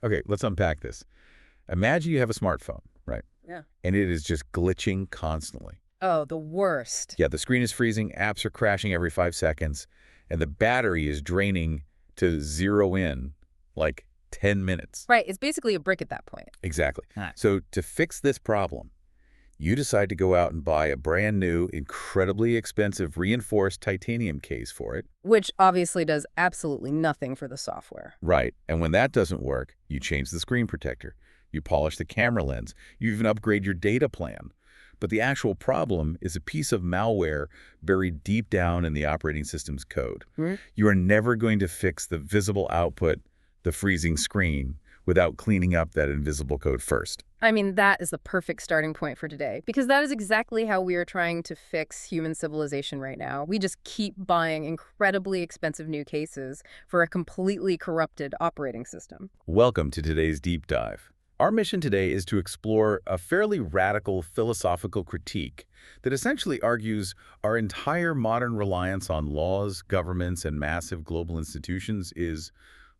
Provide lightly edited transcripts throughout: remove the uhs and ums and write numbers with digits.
Okay, let's unpack this. Imagine you have a smartphone, right? Yeah. And it is just glitching constantly. Oh, the worst. Yeah, the screen is freezing, apps are crashing every 5 seconds, and the battery is draining to zero in like 10 minutes. Right, it's basically a brick at that point. Exactly. Huh. So to fix this problem, you decide to go out and buy a brand new, incredibly expensive reinforced titanium case for it. Which obviously does absolutely nothing for the software. Right. And when that doesn't work, you change the screen protector. You polish the camera lens. You even upgrade your data plan. But the actual problem is a piece of malware buried deep down in the operating system's code. You are never going to fix the visible output, the freezing screen, without cleaning up that invisible code first. I mean, that is the perfect starting point for today, because that is exactly how we are trying to fix human civilization right now. We just keep buying incredibly expensive new cases for a completely corrupted operating system. Welcome to today's deep dive. Our mission today is to explore a fairly radical philosophical critique that essentially argues our entire modern reliance on laws, governments, and massive global institutions is,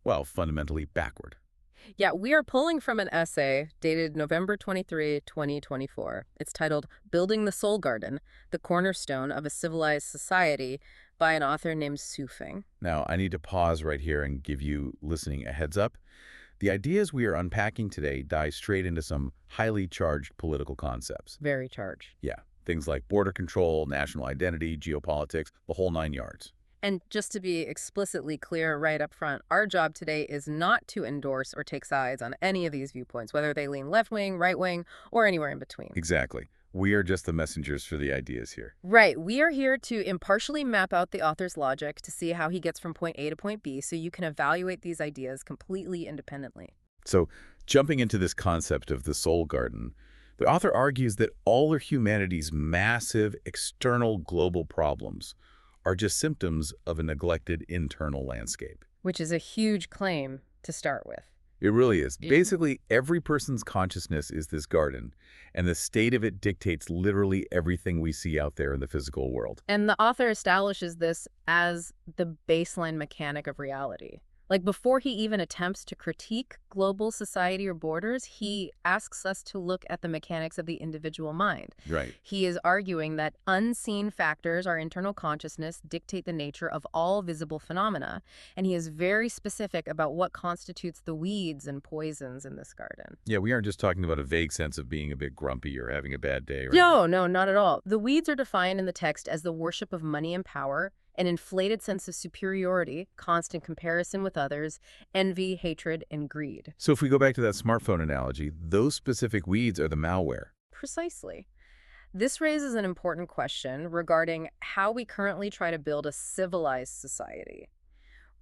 well, fundamentally backward. Yeah, we are pulling from an essay dated November 23, 2024. It's titled Building the Soul Garden, the Cornerstone of a Civilized Society by an author named Su Feng. Now, I need to pause right here and give you listening a heads up. The ideas we are unpacking today dive straight into some highly charged political concepts. Very charged. Yeah, things like border control, national identity, geopolitics, the whole 9 yards. And just to be explicitly clear right up front, our job today is not to endorse or take sides on any of these viewpoints, whether they lean left-wing, right-wing, or anywhere in between. Exactly. We are just the messengers for the ideas here. Right. We are here to impartially map out the author's logic to see how he gets from point A to point B so you can evaluate these ideas completely independently. So, jumping into this concept of the soul garden, the author argues that all of humanity's massive external global problems are just symptoms of a neglected internal landscape. Which is a huge claim to start with. It really is. Basically, every person's consciousness is this garden, and the state of it dictates literally everything we see out there in the physical world. And the author establishes this as the baseline mechanic of reality. Like, before he even attempts to critique global society or borders, he asks us to look at the mechanics of the individual mind. Right. He is arguing that unseen factors, our internal consciousness, dictate the nature of all visible phenomena. And he is very specific about what constitutes the weeds and poisons in this garden. Yeah, we aren't just talking about a vague sense of being a bit grumpy or having a bad day. Right? No, not at all. The weeds are defined in the text as the worship of money and power, an inflated sense of superiority, constant comparison with others, envy, hatred, and greed. So if we go back to that smartphone analogy, those specific weeds are the malware. Precisely. This raises an important question regarding how we currently try to build a civilized society.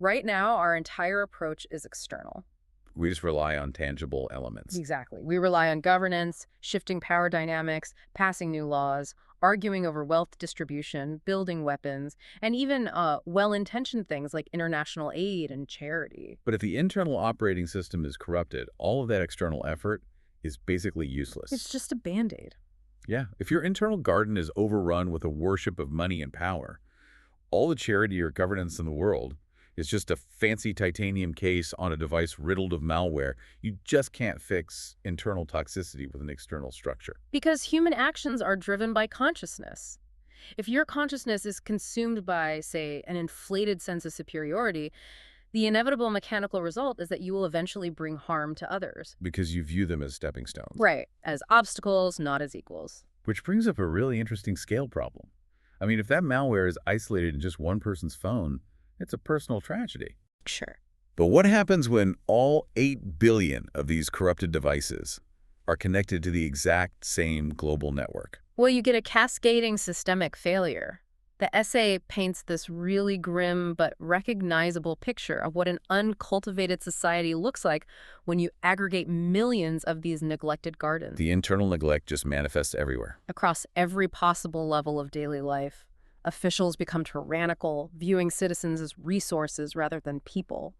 Right now, our entire approach is external. We just rely on tangible elements. Exactly. We rely on governance, shifting power dynamics, passing new laws, arguing over wealth distribution, building weapons, and even well-intentioned things like international aid and charity. But if the internal operating system is corrupted, all of that external effort is basically useless. It's just a Band-Aid. Yeah, if your internal garden is overrun with a worship of money and power, all the charity or governance in the world is just a fancy titanium case on a device riddled of malware. You just can't fix internal toxicity with an external structure. Because human actions are driven by consciousness. If your consciousness is consumed by, say, an inflated sense of superiority, the inevitable mechanical result is that you will eventually bring harm to others. Because you view them as stepping stones. Right, as obstacles, not as equals. Which brings up a really interesting scale problem. I mean, if that malware is isolated in just one person's phone, it's a personal tragedy. Sure. But what happens when all 8 billion of these corrupted devices are connected to the exact same global network? Well, you get a cascading systemic failure. The essay paints this really grim but recognizable picture of what an uncultivated society looks like when you aggregate millions of these neglected gardens. The internal neglect just manifests everywhere. Across every possible level of daily life. Officials become tyrannical, viewing citizens as resources rather than people.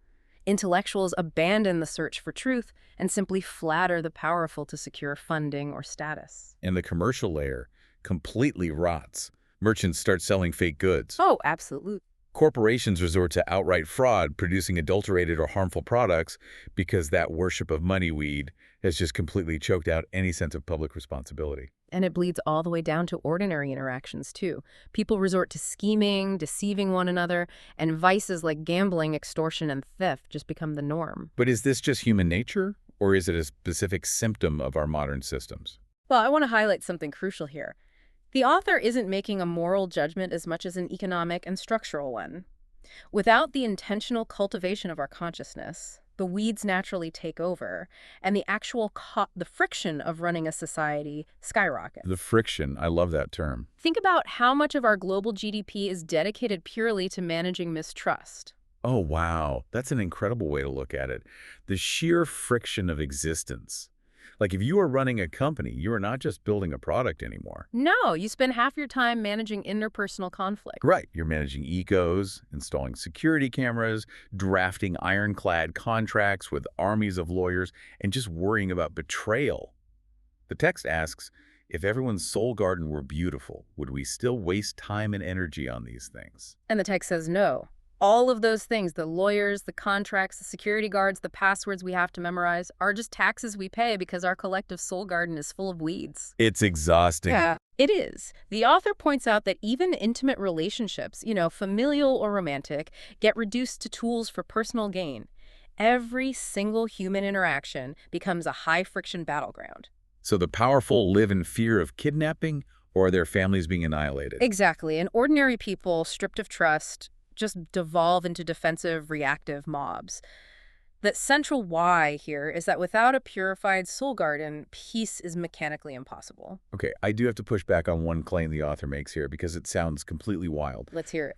Intellectuals abandon the search for truth and simply flatter the powerful to secure funding or status. And the commercial layer completely rots. Merchants start selling fake goods. Oh, absolutely. Corporations resort to outright fraud, producing adulterated or harmful products because that worship of money weed has just completely choked out any sense of public responsibility. And it bleeds all the way down to ordinary interactions, too. People resort to scheming, deceiving one another, and vices like gambling, extortion, and theft just become the norm. But is this just human nature, or is it a specific symptom of our modern systems? Well, I want to highlight something crucial here. The author isn't making a moral judgment as much as an economic and structural one. Without the intentional cultivation of our consciousness, the weeds naturally take over, and the friction of running a society skyrockets. The friction, I love that term. Think about how much of our global GDP is dedicated purely to managing mistrust. Oh, wow. That's an incredible way to look at it. The sheer friction of existence. Like if you are running a company, you are not just building a product anymore. No, you spend half your time managing interpersonal conflict. Right. You're managing ecos, installing security cameras, drafting ironclad contracts with armies of lawyers, and just worrying about betrayal. The text asks, if everyone's soul garden were beautiful, would we still waste time and energy on these things? And the text says no. All of those things, the lawyers, the contracts, the security guards, the passwords we have to memorize, are just taxes we pay because our collective soul garden is full of weeds. It's exhausting. Yeah, it is. The author points out that even intimate relationships, familial or romantic, get reduced to tools for personal gain. Every single human interaction becomes a high-friction battleground. So the powerful live in fear of kidnapping, or are their families being annihilated? Exactly. And ordinary people, stripped of trust, just devolve into defensive, reactive mobs. The central why here is that without a purified soul garden, peace is mechanically impossible. Okay, I do have to push back on one claim the author makes here because it sounds completely wild. Let's hear it.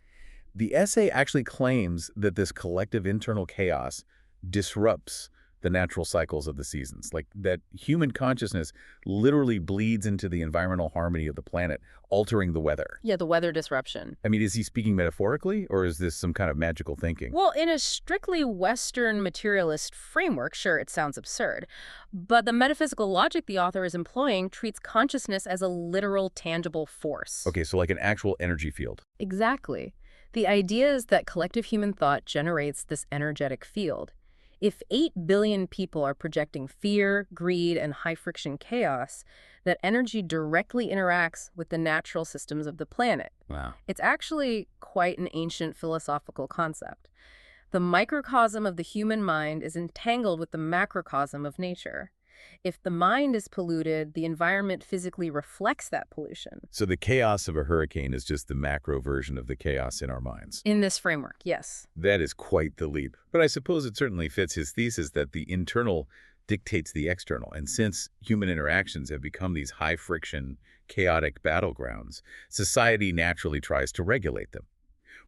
The essay actually claims that this collective internal chaos disrupts the natural cycles of the seasons, like that human consciousness literally bleeds into the environmental harmony of the planet, altering the weather. Yeah, the weather disruption. I mean, is he speaking metaphorically, or is this some kind of magical thinking? Well, in a strictly Western materialist framework, sure, it sounds absurd. But the metaphysical logic the author is employing treats consciousness as a literal, tangible force. Okay, so like an actual energy field. Exactly. The idea is that collective human thought generates this energetic field. If 8 billion people are projecting fear, greed, and high-friction chaos, that energy directly interacts with the natural systems of the planet. Wow. It's actually quite an ancient philosophical concept. The microcosm of the human mind is entangled with the macrocosm of nature. If the mind is polluted, the environment physically reflects that pollution. So the chaos of a hurricane is just the macro version of the chaos in our minds. In this framework, yes. That is quite the leap. But I suppose it certainly fits his thesis that the internal dictates the external. And since human interactions have become these high-friction, chaotic battlegrounds, society naturally tries to regulate them.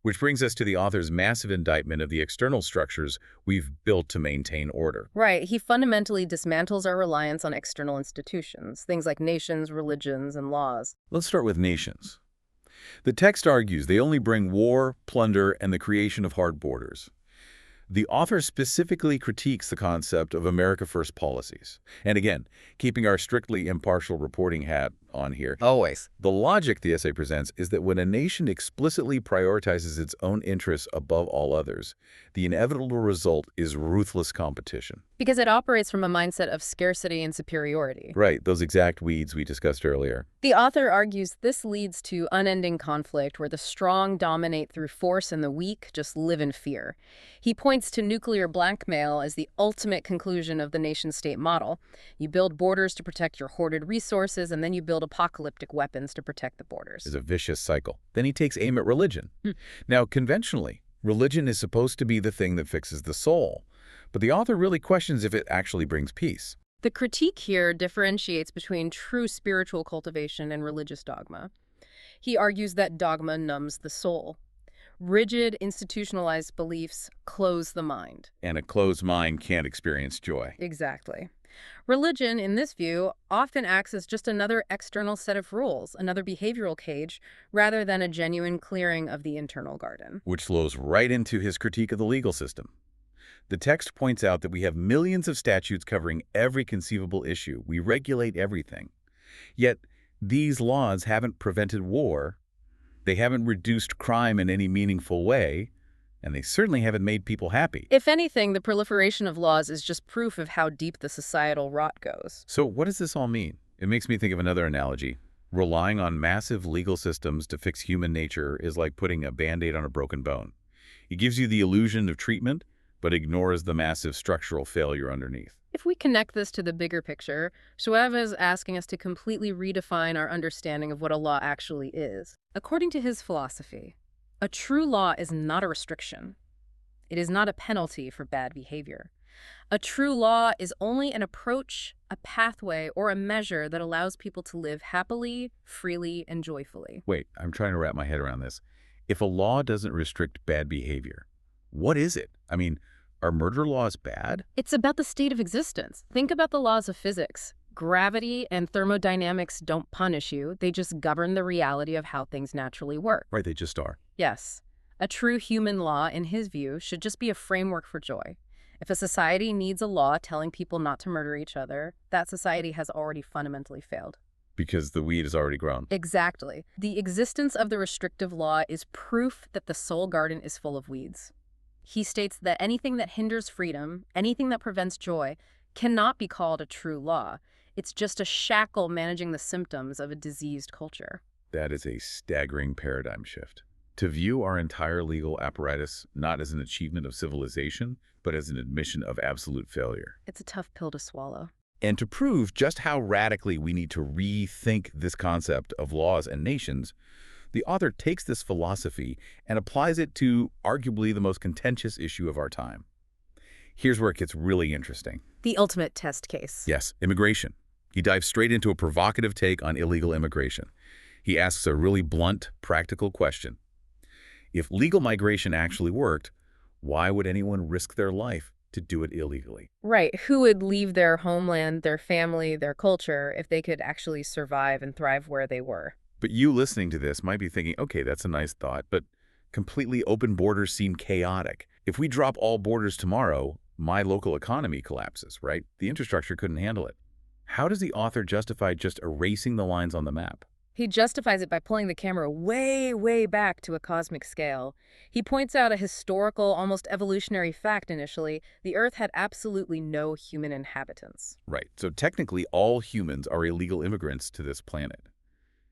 Which brings us to the author's massive indictment of the external structures we've built to maintain order. Right. He fundamentally dismantles our reliance on external institutions, things like nations, religions, and laws. Let's start with nations. The text argues they only bring war, plunder, and the creation of hard borders. The author specifically critiques the concept of America First policies. And again, keeping our strictly impartial reporting hat on here. Always. The logic the essay presents is that when a nation explicitly prioritizes its own interests above all others, the inevitable result is ruthless competition. Because it operates from a mindset of scarcity and superiority. Right, those exact weeds we discussed earlier. The author argues this leads to unending conflict where the strong dominate through force and the weak just live in fear. He points to nuclear blackmail as the ultimate conclusion of the nation-state model. You build borders to protect your hoarded resources, and then you build apocalyptic weapons to protect the borders. It's a vicious cycle. Then he takes aim at religion. Now, conventionally, religion is supposed to be the thing that fixes the soul. But the author really questions if it actually brings peace. The critique here differentiates between true spiritual cultivation and religious dogma. He argues that dogma numbs the soul. Rigid, institutionalized beliefs close the mind. And a closed mind can't experience joy. Exactly. Religion, in this view, often acts as just another external set of rules, another behavioral cage, rather than a genuine clearing of the internal garden. Which flows right into his critique of the legal system. The text points out that we have millions of statutes covering every conceivable issue. We regulate everything. Yet, these laws haven't prevented war. They haven't reduced crime in any meaningful way, and they certainly haven't made people happy. If anything, the proliferation of laws is just proof of how deep the societal rot goes. So what does this all mean? It makes me think of another analogy. Relying on massive legal systems to fix human nature is like putting a Band-Aid on a broken bone. It gives you the illusion of treatment, but ignores the massive structural failure underneath. If we connect this to the bigger picture, Shueva is asking us to completely redefine our understanding of what a law actually is. According to his philosophy, a true law is not a restriction. It is not a penalty for bad behavior. A true law is only an approach, a pathway, or a measure that allows people to live happily, freely, and joyfully. Wait, I'm trying to wrap my head around this. If a law doesn't restrict bad behavior, what is it? I mean, are murder laws bad? It's about the state of existence. Think about the laws of physics. Gravity and thermodynamics don't punish you. They just govern the reality of how things naturally work. Right, they just are. Yes. A true human law, in his view, should just be a framework for joy. If a society needs a law telling people not to murder each other, that society has already fundamentally failed. Because the weed is already grown. Exactly. The existence of the restrictive law is proof that the soul garden is full of weeds. He states that anything that hinders freedom, anything that prevents joy, cannot be called a true law. It's just a shackle managing the symptoms of a diseased culture. That is a staggering paradigm shift. To view our entire legal apparatus not as an achievement of civilization, but as an admission of absolute failure. It's a tough pill to swallow. And to prove just how radically we need to rethink this concept of laws and nations, the author takes this philosophy and applies it to arguably the most contentious issue of our time. Here's where it gets really interesting. The ultimate test case. Yes, immigration. He dives straight into a provocative take on illegal immigration. He asks a really blunt, practical question. If legal migration actually worked, why would anyone risk their life to do it illegally? Right. Who would leave their homeland, their family, their culture, if they could actually survive and thrive where they were? But you listening to this might be thinking, okay, that's a nice thought, but completely open borders seem chaotic. If we drop all borders tomorrow, my local economy collapses, right? The infrastructure couldn't handle it. How does the author justify just erasing the lines on the map? He justifies it by pulling the camera way, way back to a cosmic scale. He points out a historical, almost evolutionary fact initially. The Earth had absolutely no human inhabitants. Right. So technically, all humans are illegal immigrants to this planet,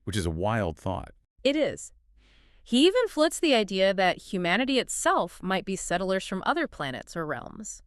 which is a wild thought. It is. He even floats the idea that humanity itself might be settlers from other planets or realms.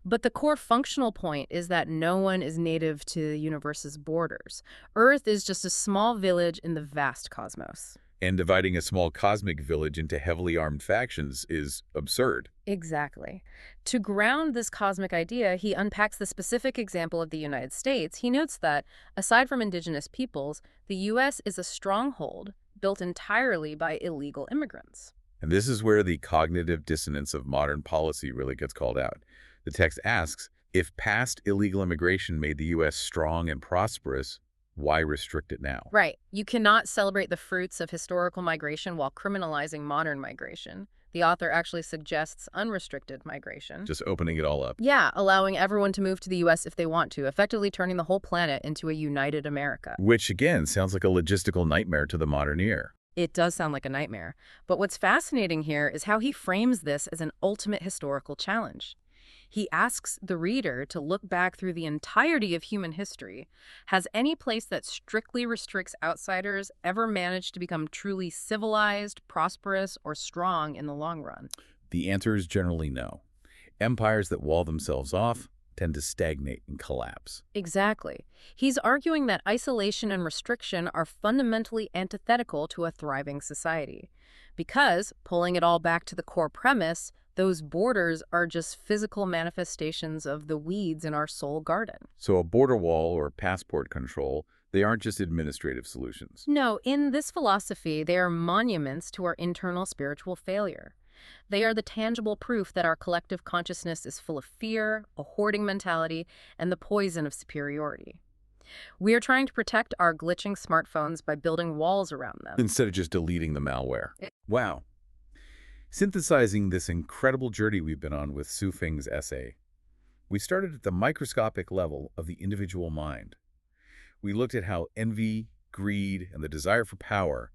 But the core functional point is that no one is native to the universe's borders. Earth is just a small village in the vast cosmos. And dividing a small cosmic village into heavily armed factions is absurd. Exactly. To ground this cosmic idea, he unpacks the specific example of the United States. He notes that, aside from indigenous peoples, the U.S. is a stronghold built entirely by illegal immigrants. And this is where the cognitive dissonance of modern policy really gets called out. The text asks, if past illegal immigration made the U.S. strong and prosperous, why restrict it now? Right. You cannot celebrate the fruits of historical migration while criminalizing modern migration. The author actually suggests unrestricted migration. Just opening it all up. Yeah, allowing everyone to move to the U.S. if they want to, effectively turning the whole planet into a united America. Which, again, sounds like a logistical nightmare to the modern ear. It does sound like a nightmare. But what's fascinating here is how he frames this as an ultimate historical challenge. He asks the reader to look back through the entirety of human history. Has any place that strictly restricts outsiders ever managed to become truly civilized, prosperous, or strong in the long run? The answer is generally no. Empires that wall themselves off tend to stagnate and collapse. Exactly. He's arguing that isolation and restriction are fundamentally antithetical to a thriving society. Because, pulling it all back to the core premise, those borders are just physical manifestations of the weeds in our soul garden. So a border wall or passport control, they aren't just administrative solutions. No, in this philosophy, they are monuments to our internal spiritual failure. They are the tangible proof that our collective consciousness is full of fear, a hoarding mentality, and the poison of superiority. We are trying to protect our glitching smartphones by building walls around them. Instead of just deleting the malware. Wow. Synthesizing this incredible journey we've been on with Su Feng's essay, we started at the microscopic level of the individual mind. We looked at how envy, greed, and the desire for power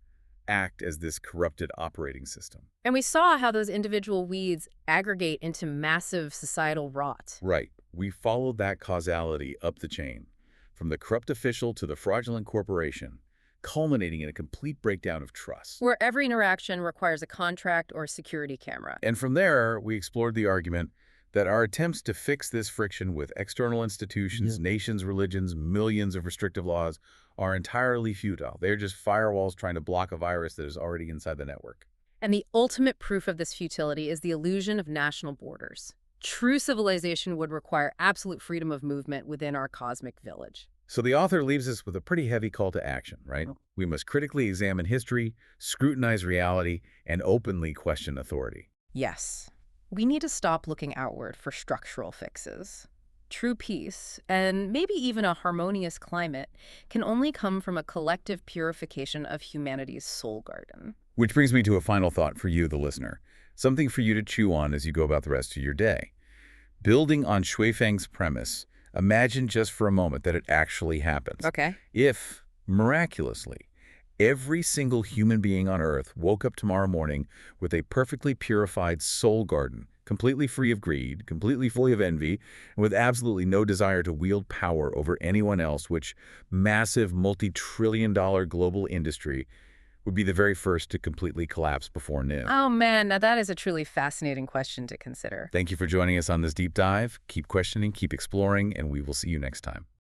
act as this corrupted operating system. And we saw how those individual weeds aggregate into massive societal rot. Right. We followed that causality up the chain, from the corrupt official to the fraudulent corporation, culminating in a complete breakdown of trust. Where every interaction requires a contract or a security camera. And from there, we explored the argument that our attempts to fix this friction with external institutions, nations, religions, millions of restrictive laws are entirely futile. They're just firewalls trying to block a virus that is already inside the network. And the ultimate proof of this futility is the illusion of national borders. True civilization would require absolute freedom of movement within our cosmic village. So the author leaves us with a pretty heavy call to action, right? We must critically examine history, scrutinize reality, and openly question authority. Yes, we need to stop looking outward for structural fixes. True peace, and maybe even a harmonious climate, can only come from a collective purification of humanity's soul garden. Which brings me to a final thought for you, the listener. Something for you to chew on as you go about the rest of your day. Building on Shuifeng's premise, imagine just for a moment that it actually happens. Okay. If, miraculously, every single human being on Earth woke up tomorrow morning with a perfectly purified soul garden, completely free of greed, completely free of envy, and with absolutely no desire to wield power over anyone else, which massive multi-trillion-dollar global industry would be the very first to completely collapse before noon. Oh man, now that is a truly fascinating question to consider. Thank you for joining us on this deep dive. Keep questioning, keep exploring, and we will see you next time.